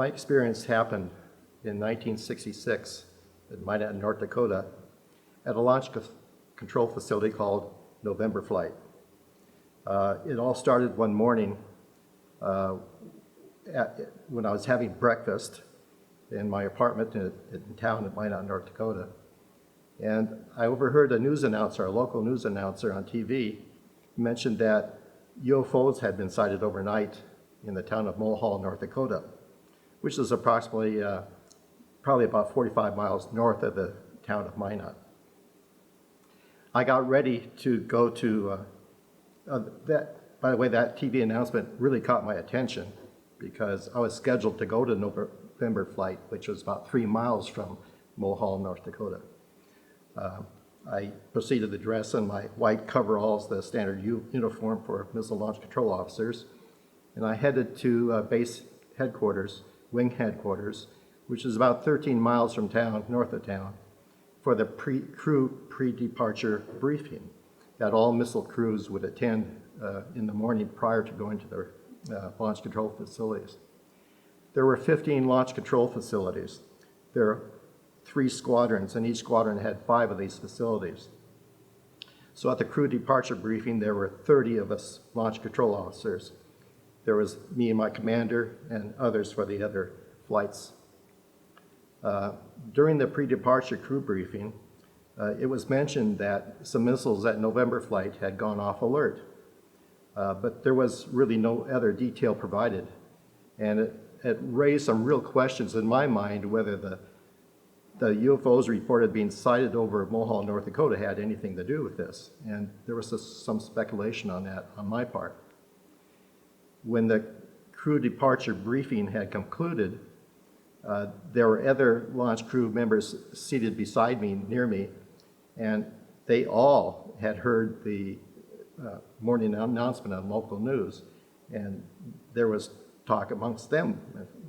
My experience happened in 1966 in Minot, North Dakota, at a launch control facility called November Flight. It all started one morning when I was having breakfast in my apartment in town at Minot, North Dakota. And I overheard a news announcer, a local news announcer on TV, mention that UFOs had been sighted overnight in the town of Mulhall, North Dakota, which is approximately, probably about 45 miles north of the town of Minot. I got ready to go to by the way, that TV announcement really caught my attention because I was scheduled to go to November Flight, which was about 3 miles from Mulhall, North Dakota. I proceeded to dress in my white coveralls, the standard uniform for missile launch control officers, and I headed to base headquarters, wing headquarters, which is about 13 miles from town, north of town, for the crew pre-departure briefing that all missile crews would attend in the morning prior to going to their launch control facilities. There were 15 launch control facilities. There are 3 squadrons, and each squadron had 5 of these facilities. So at the crew departure briefing, there were 30 of us launch control officers. There was me and my commander and others for the other flights. During the pre-departure crew briefing, it was mentioned that some missiles at November Flight had gone off alert, but there was really no other detail provided. And it raised some real questions in my mind whether the UFOs reported being sighted over Mulhall, North Dakota had anything to do with this. And there was some speculation on that on my part. When the crew departure briefing had concluded, there were other launch crew members seated beside me, near me, and they all had heard the morning announcement on local news. And there was talk amongst them,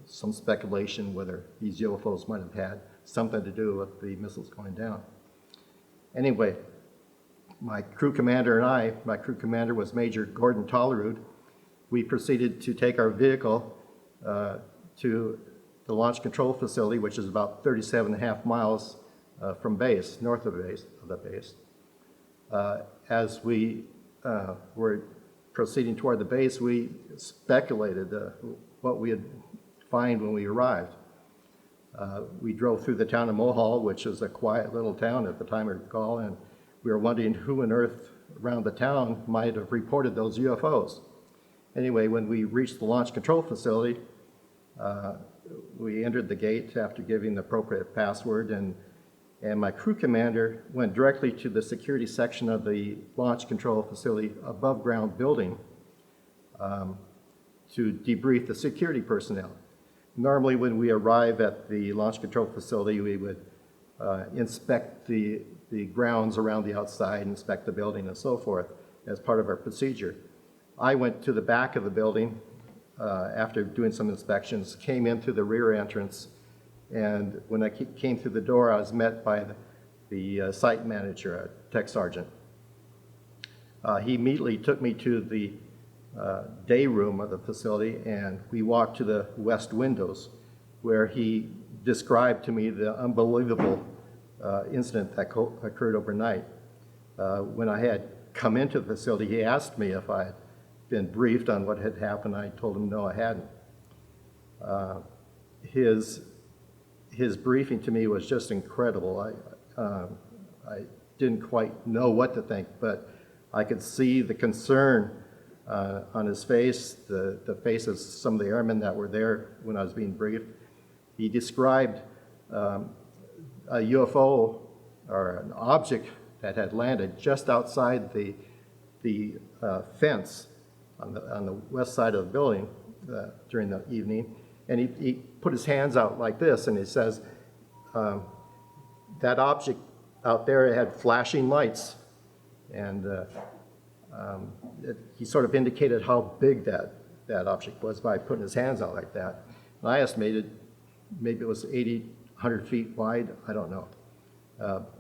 some speculation whether these UFOs might have had something to do with the missiles going down. Anyway, my crew commander and I, my crew commander was Major Gordon Tollerud. We proceeded to take our vehicle to the launch control facility, which is about 37.5 miles from base, north of the base. As we were proceeding toward the base, we speculated what we would find when we arrived. We drove through the town of Mulhall, which is a quiet little town at the time I recall, and we were wondering who on earth around the town might have reported those UFOs. Anyway, when we reached the launch control facility, we entered the gate after giving the appropriate password, and my crew commander went directly to the security section of the launch control facility above ground building to debrief the security personnel. Normally when we arrive at the launch control facility, we would inspect the grounds around the outside, inspect the building and so forth as part of our procedure. I went to the back of the building after doing some inspections, came in through the rear entrance, and when I came through the door, I was met by the site manager, a tech sergeant. He immediately took me to the day room of the facility, and we walked to the west windows, where he described to me the unbelievable incident that occurred overnight. When I had come into the facility, he asked me if I had been briefed on what had happened. I told him no, I hadn't. His briefing to me was just incredible. I didn't quite know what to think, but I could see the concern on his face, the faces of some of the airmen that were there when I was being briefed. He described a UFO, or an object that had landed just outside the fence on the west side of the building during the evening, and he put his hands out like this, and he says, that object out there had flashing lights, and he sort of indicated how big that object was by putting his hands out like that. And I estimated maybe it was 80, 100 feet wide, I don't know,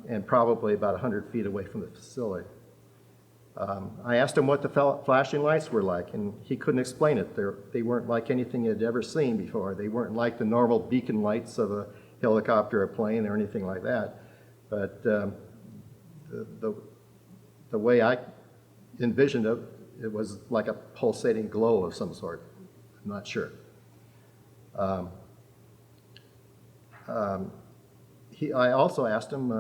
and probably about 100 feet away from the facility. I asked him what the flashing lights were like, and he couldn't explain it. They weren't like anything he'd ever seen before. They weren't like the normal beacon lights of a helicopter or plane or anything like that. But the way I envisioned it, it was like a pulsating glow of some sort. I'm not sure. I also asked him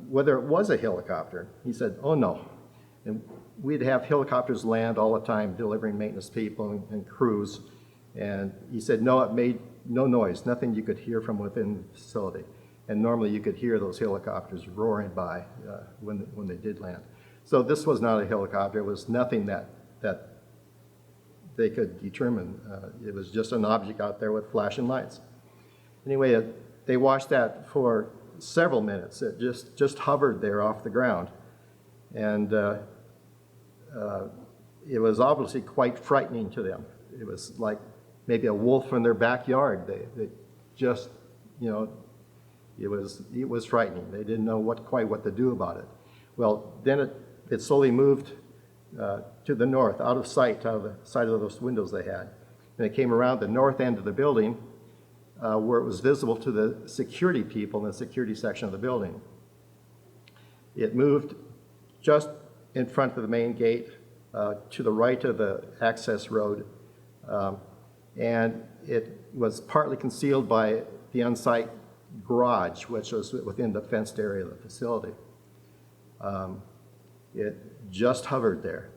whether it was a helicopter. He said, oh no. And we'd have helicopters land all the time delivering maintenance people and crews. And he said, no, it made no noise, nothing you could hear from within the facility. And normally you could hear those helicopters roaring by when they did land. So this was not a helicopter. It was nothing that they could determine. It was just an object out there with flashing lights. Anyway, they watched that for several minutes. It just hovered there off the ground. And it was obviously quite frightening to them. It was like maybe a wolf in their backyard. They just, you know, it was frightening. They didn't know quite what to do about it. Well, then it slowly moved to the north, out of sight, out of the side of those windows they had. And it came around the north end of the building where it was visible to the security people in the security section of the building. It moved just in front of the main gate to the right of the access road. And it was partly concealed by the on-site garage, which was within the fenced area of the facility. It just hovered there.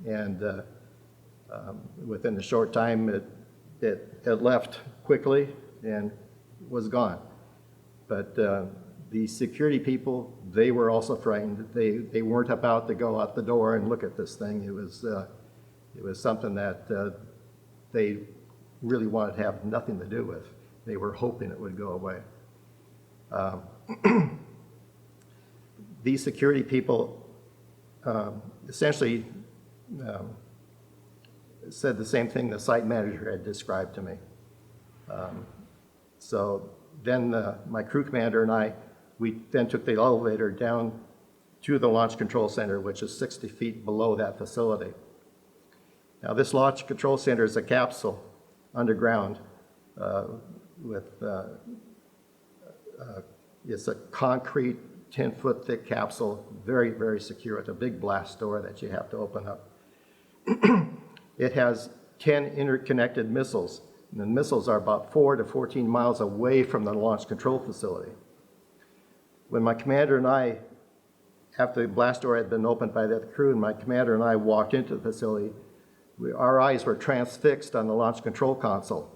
And within a short time, it left quickly and was gone. But the security people, they were also frightened. They weren't about to go out the door and look at this thing. It was something that they really wanted to have nothing to do with. They were hoping it would go away. These security people essentially said the same thing the site manager had described to me. So then my crew commander and we then took the elevator down to the Launch Control Center, which is 60 feet below that facility. Now this Launch Control Center is a capsule underground it's a concrete 10-foot thick capsule, very, very secure. It's a big blast door that you have to open up. It has 10 interconnected missiles, and the missiles are about 4 to 14 miles away from the launch control facility. When my commander and I, after the blast door had been opened by the crew, and my commander and I walked into the facility, our eyes were transfixed on the launch control console,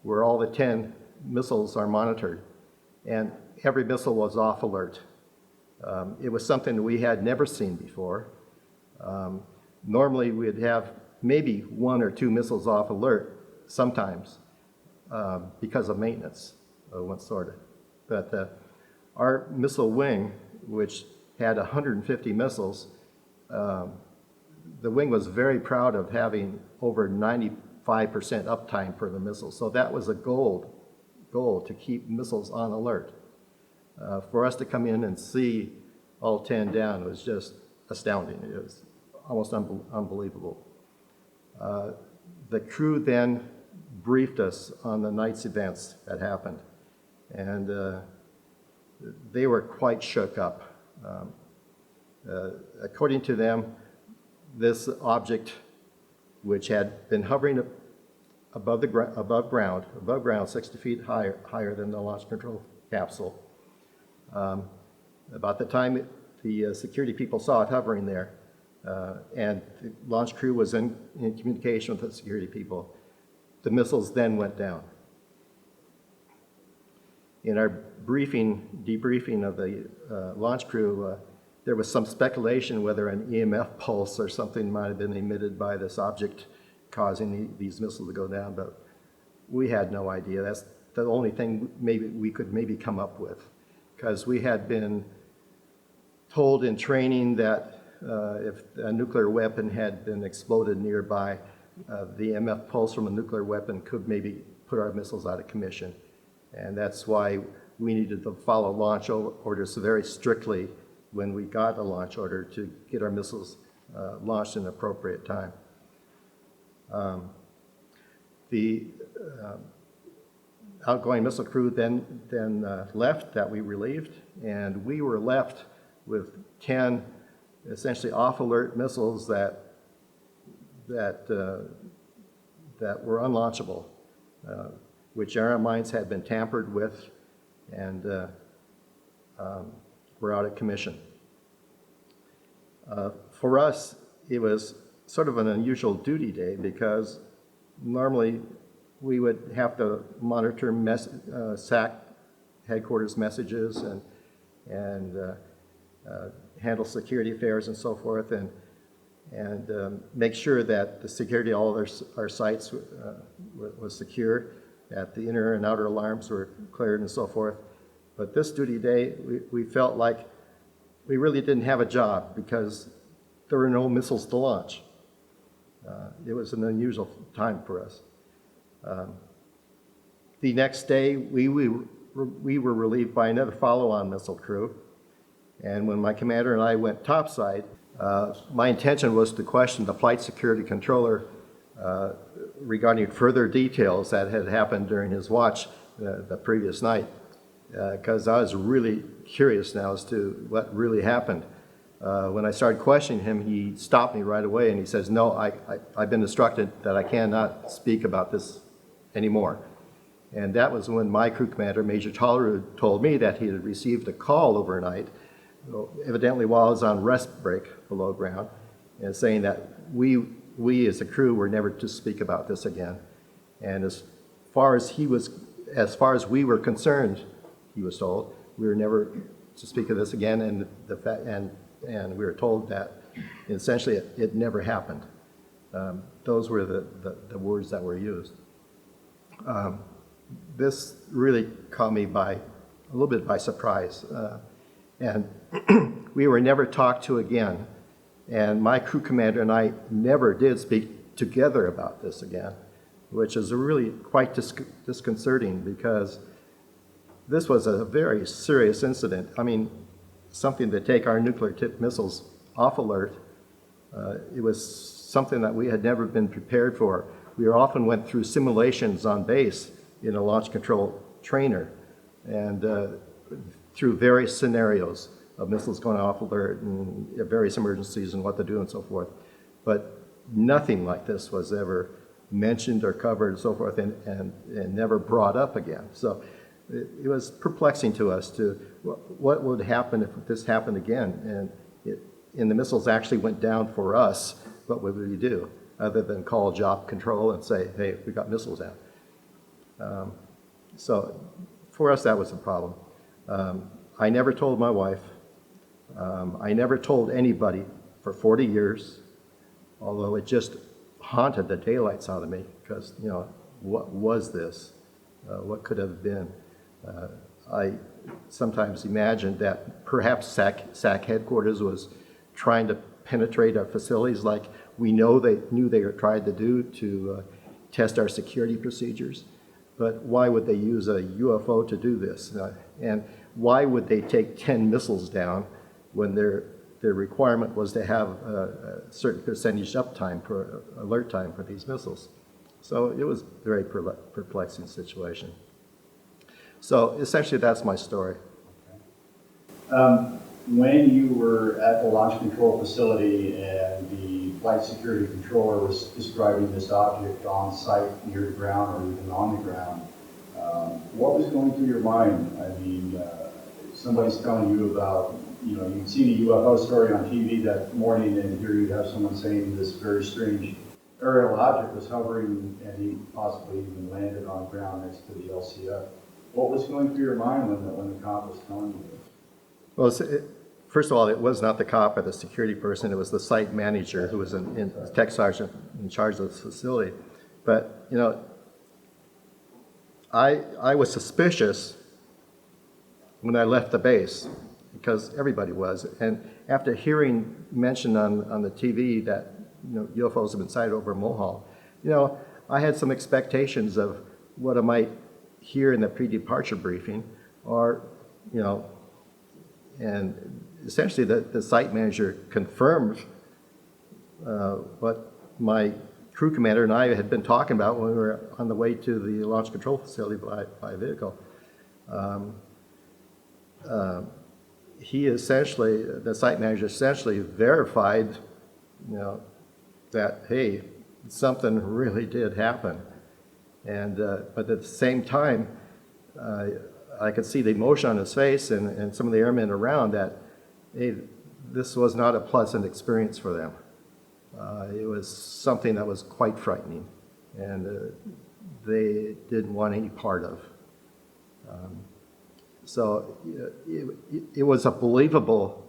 where all the 10 missiles are monitored, and every missile was off alert. It was something that we had never seen before. Normally we'd have maybe 1 or 2 missiles off alert sometimes because of maintenance of one sort. But our missile wing, which had 150 missiles, the wing was very proud of having over 95% uptime for the missiles. So that was a goal to keep missiles on alert. For us to come in and see all 10 down was just astounding. It was almost unbelievable. The crew then briefed us on the night's events that happened, and they were quite shook up. According to them, this object, which had been hovering above ground, 60 feet higher than the launch control capsule. About the time the security people saw it hovering there, and the launch crew was in communication with the security people, the missiles then went down. In our debriefing of the launch crew, there was some speculation whether an EMF pulse or something might have been emitted by this object causing these missiles to go down, but we had no idea. That's the only thing we could come up with, because we had been told in training that if a nuclear weapon had been exploded nearby, the EMF pulse from a nuclear weapon could maybe put our missiles out of commission. And that's why we needed to follow launch orders very strictly when we got a launch order to get our missiles launched in an appropriate time. The outgoing missile crew then left, that we relieved, and we were left with 10 essentially off-alert missiles that were unlaunchable, which our mines had been tampered with and were out of commission. For us, it was sort of an unusual duty day because normally we would have to monitor SAC headquarters messages and handle security affairs and so forth, and make sure that the security of all of our sites was secure, that the inner and outer alarms were cleared and so forth. But this duty day, we felt like we really didn't have a job because there were no missiles to launch. It was an unusual time for us. The next day, we were relieved by another follow-on missile crew. And when my commander and I went topside, my intention was to question the flight security controller regarding further details that had happened during his watch the previous night, because I was really curious now as to what really happened. When I started questioning him, he stopped me right away and he says, "No, I've been instructed that I cannot speak about this anymore." And that was when my crew commander, Major Tollerud, told me that he had received a call overnight, evidently while I was on rest break below ground, and saying that we as a crew were never to speak about this again. And as far as we were concerned, he was told, we were never to speak of this again, and we were told that essentially it never happened. Those were the words that were used. This really caught me a little bit by surprise. And we were never talked to again. And my crew commander and I never did speak together about this again, which is really quite disconcerting because this was a very serious incident. I mean, something to take our nuclear-tipped missiles off alert. It was something that we had never been prepared for. We often went through simulations on base in a launch control trainer and through various scenarios of missiles going off alert and various emergencies and what to do and so forth. But nothing like this was ever mentioned or covered and so forth and never brought up again. So it was perplexing to us to what would happen if this happened again and the missiles actually went down for us. What would we do other than call job control and say, hey, we got missiles down? So for us, that was a problem. I never told my wife. I never told anybody for 40 years, although it just haunted the daylights out of me because, you know, what was this? What could have been? I sometimes imagined that perhaps SAC headquarters was trying to penetrate our facilities like we knew they were trying to do to test our security procedures. But why would they use a UFO to do this? And why would they take 10 missiles down when their requirement was to have a certain percentage uptime for alert time for these missiles? So it was a very perplexing situation. So essentially, that's my story. When you were at the launch control facility and the flight security controller was describing this object on site, near the ground, or even on the ground, what was going through your mind? I mean, somebody's telling you about, you know, you'd seen a UFO story on TV that morning, and here you'd have someone saying this very strange aerial object was hovering and he possibly even landed on the ground next to the LCF. What was going through your mind when the cop was telling you this? Well, first of all, it was not the cop or the security person. It was the site manager who was in tech sergeant in charge of this facility. But, you know, I was suspicious when I left the base because everybody was. And after hearing mention on the TV that, you know, UFOs have been sighted over Mohall, you know, I had some expectations of what I might hear in the pre-departure briefing, or, you know, and essentially the site manager confirmed what my crew commander and I had been talking about when we were on the way to the launch control facility by vehicle. He essentially, the site manager essentially verified, that, hey, something really did happen. And, but at the same time, I could see the emotion on his face and some of the airmen around that, hey, this was not a pleasant experience for them. It was something that was quite frightening, and they didn't want any part of. So it was a believable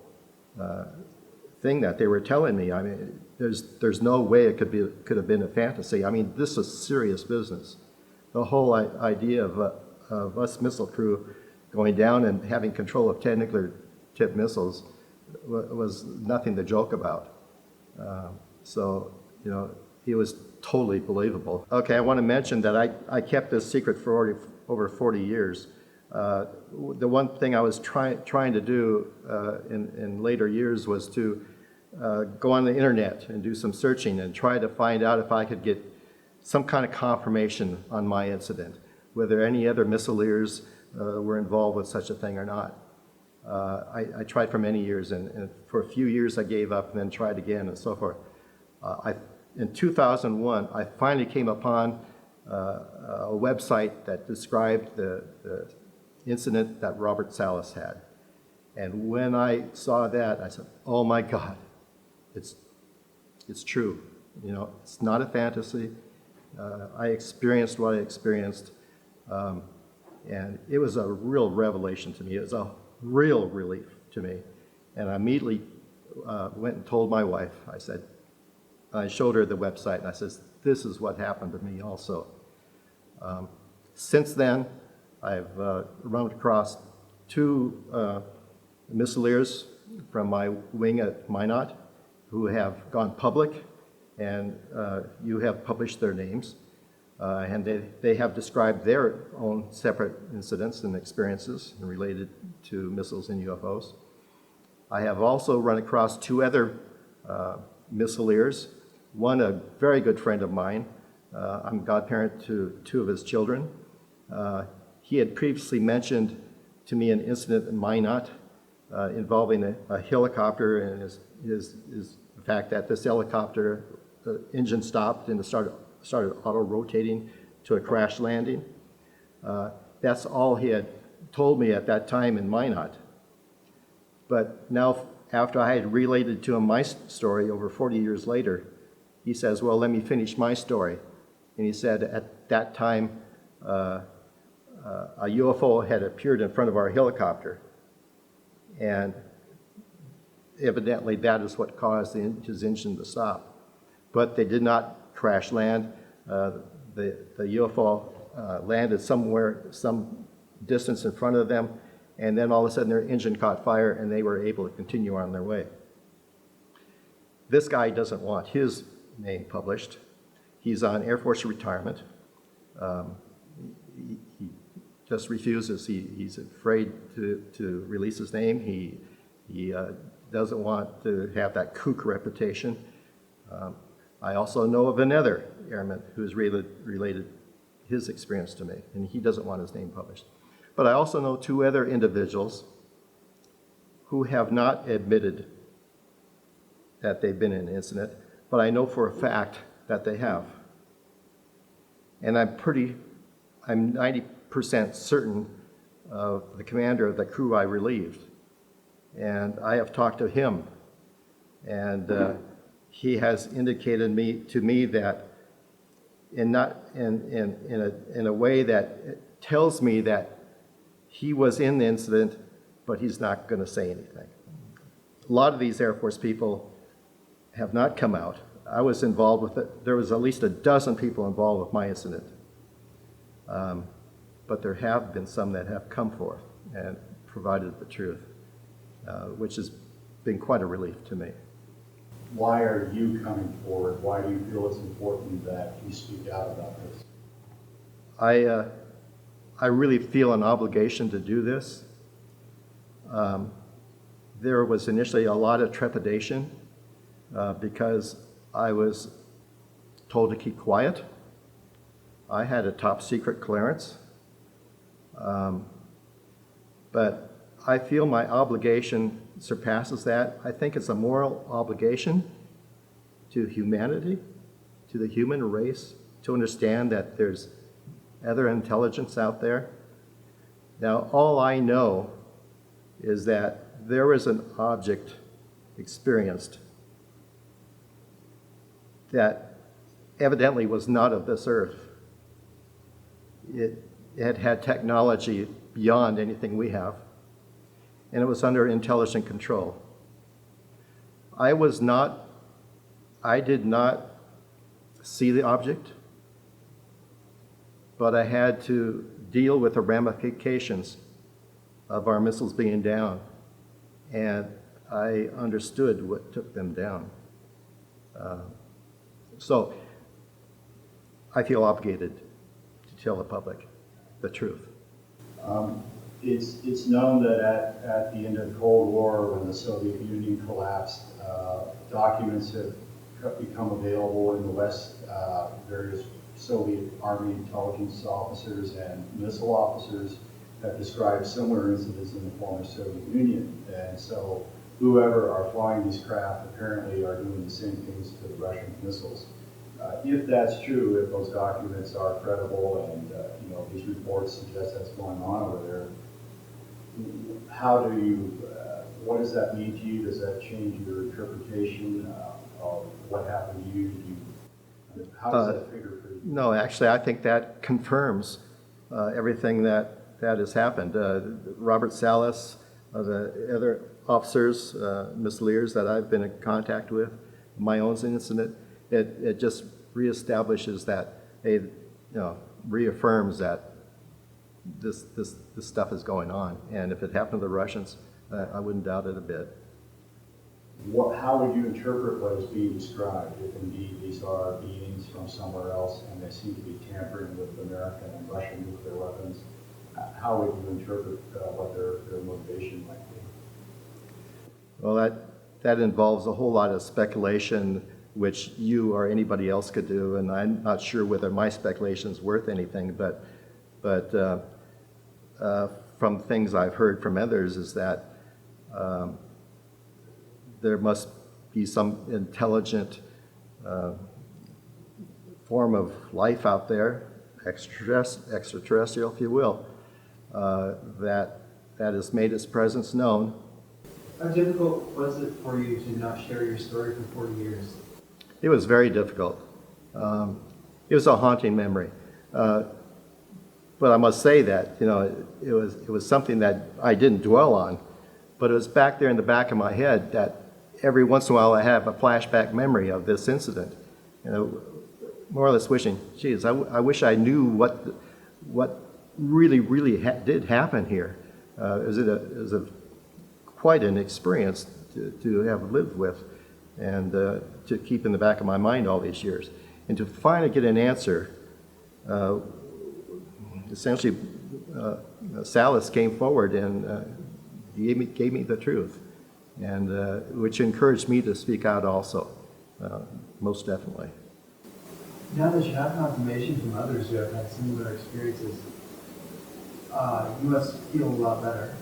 thing that they were telling me. I mean, there's no way it could have been a fantasy. I mean, this is serious business. The whole idea of us missile crew going down and having control of 10 nuclear tipped missiles was nothing to joke about. So, it was totally believable. Okay, I want to mention that I kept this secret for over 40 years. The one thing I was trying to do in later years was to go on the internet and do some searching and try to find out if I could get some kind of confirmation on my incident, whether any other missileers were involved with such a thing or not. I tried for many years, and for a few years I gave up and then tried again and so forth. In 2001, I finally came upon a website that described the incident that Robert Salas had. And when I saw that, I said, oh my God, it's true. It's not a fantasy. I experienced what I experienced, and it was a real revelation to me. It was a real relief to me. And I immediately went and told my wife. I showed her the website, and I said, this is what happened to me also. Since then, I've run across two missileers from my wing at Minot who have gone public, and you have published their names. And they have described their own separate incidents and experiences related to missiles and UFOs. I have also run across two other missileers, one a very good friend of mine. I'm godparent to two of his children. He had previously mentioned to me an incident in Minot involving a helicopter, and the fact that this helicopter, the engine stopped and it started auto-rotating to a crash landing. That's all he had told me at that time in Minot. But now, after I had related to him my story over 40 years later, he says, well, let me finish my story. And he said at that time, a UFO had appeared in front of our helicopter. And evidently that is what caused his engine to stop. But they did not crash land. The UFO landed somewhere, some distance in front of them, and then all of a sudden their engine caught fire and they were able to continue on their way. This guy doesn't want his name published. He's on Air Force retirement. He just refuses. He's afraid to release his name. He doesn't want to have that kook reputation. I also know of another airman who's related his experience to me, and he doesn't want his name published. But I also know two other individuals who have not admitted that they've been in an incident, but I know for a fact that they have. And I'm 90% certain of the commander of the crew I relieved. And I have talked to him, and he has indicated to me that in a way that tells me that he was in the incident, but he's not going to say anything. A lot of these Air Force people have not come out. I was involved with it. There was at least a dozen people involved with my incident. But there have been some that have come forth and provided the truth, which has been quite a relief to me. Why are you coming forward? Why do you feel it's important that you speak out about this? I really feel an obligation to do this. There was initially a lot of trepidation because I was told to keep quiet. I had a top secret clearance. But I feel my obligation surpasses that. I think it's a moral obligation to humanity, to the human race, to understand that there's other intelligence out there. Now, all I know is that there was an object experienced that evidently was not of this earth. It had technology beyond anything we have, and it was under intelligent control. I did not see the object, but I had to deal with the ramifications of our missiles being down, and I understood what took them down. So I feel obligated to tell the public the truth. It's known that at the end of the Cold War, when the Soviet Union collapsed, documents have become available in the West. Various Soviet Army intelligence officers and missile officers have described similar incidents in the former Soviet Union. And so whoever are flying these craft apparently are doing the same things to the Russian missiles. If that's true, if those documents are credible and these reports suggest that's going on over there, what does that mean to you? Does that change your interpretation of what happened to you? How does that figure for you? No, actually, I think that confirms everything that has happened. Robert Salas, the other officers, missileers that I've been in contact with, my own incident, it just reestablishes that, reaffirms that this stuff is going on. And if it happened to the Russians, I wouldn't doubt it a bit. How would you interpret what is being described, if indeed these are beings from somewhere else and they seem to be tampering with American and Russian nuclear weapons? How would you interpret what their motivation might be? Well, that involves a whole lot of speculation, which you or anybody else could do, and I'm not sure whether my speculation is worth anything, but from things I've heard from others is that there must be some intelligent form of life out there, extraterrestrial, if you will, that has made its presence known. How difficult was it for you to not share your story for 40 years? It was very difficult. It was a haunting memory. But I must say that, it was something that I didn't dwell on, but it was back there in the back of my head that every once in a while I have a flashback memory of this incident. More or less wishing, geez, I wish I knew what really did happen here. It was quite an experience to have lived with and to keep in the back of my mind all these years. And to finally get an answer, essentially Salas came forward and gave me the truth, and which encouraged me to speak out also, most definitely. Now that you have confirmation from others who have had similar experiences, you must feel a lot better.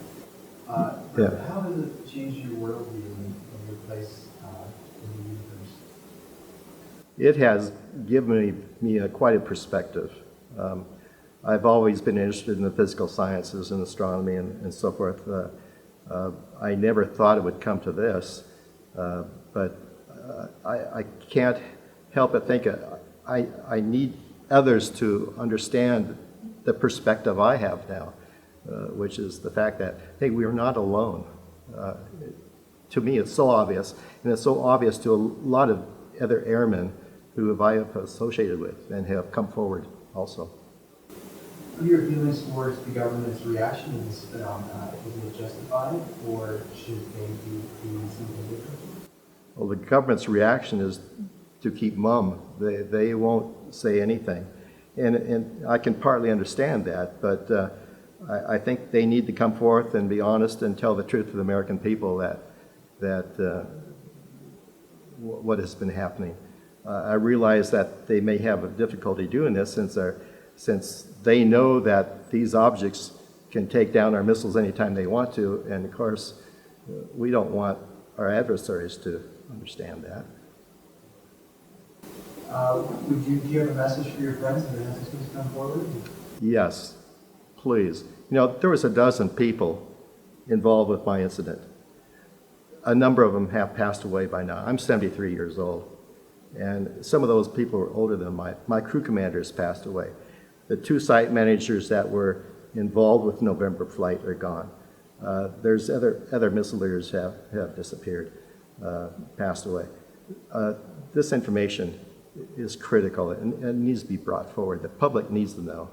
Yeah. How has it changed your worldview and your place in the universe? It has given me quite a perspective. I've always been interested in the physical sciences and astronomy and so forth. I never thought it would come to this, but I can't help but think I need others to understand the perspective I have now, which is the fact that, hey, we're not alone. To me, it's so obvious, and it's so obvious to a lot of other airmen who I have associated with and have come forward also. What are your feelings towards the government's reaction to this phenomenon? Is it justified, or should they be doing something different? Well, the government's reaction is to keep mum. They won't say anything. And I can partly understand that, but I think they need to come forth and be honest and tell the truth to the American people that what has been happening. I realize that they may have a difficulty doing this since they know that these objects can take down our missiles anytime they want to, and of course, we don't want our adversaries to understand that. Do you have a message for your friends that are hesitant to come forward? Yes, please. You know, there was a dozen people involved with my incident. A number of them have passed away by now. I'm 73 years old, and some of those people were older than my crew commanders passed away. The 2 site managers that were involved with November flight are gone. There's other missile leaders have disappeared, passed away. This information is critical and needs to be brought forward. The public needs to know.